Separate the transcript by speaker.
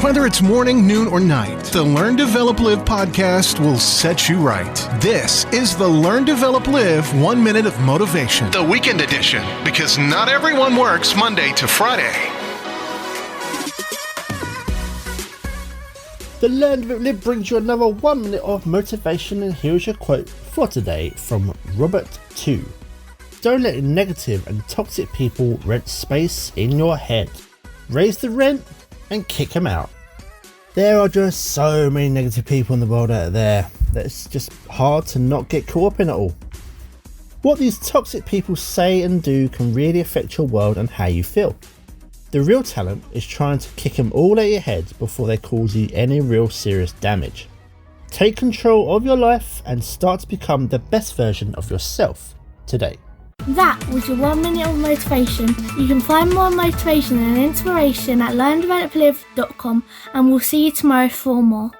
Speaker 1: Whether it's morning, noon, or night, the Learn, Develop, Live podcast will set you right. This is the Learn, Develop, Live 1 Minute of Motivation, the weekend edition, because not everyone works Monday to Friday.
Speaker 2: The Learn, Develop, Live brings you another 1 minute of motivation, and here's your quote for today from Robert 2. Don't let negative and toxic people rent space in your head. Raise the rent and kick them out. There are just so many negative people in the world out there that it's just hard to not get caught up in it all. What these toxic people say and do can really affect your world and how you feel. The real talent is trying to kick them all out your head before they cause you any real serious damage. Take control of your life and start to become the best version of yourself today.
Speaker 3: That was your 1 minute of motivation. You can find more motivation and inspiration at learndeveloplive.com, and we'll see you tomorrow for more.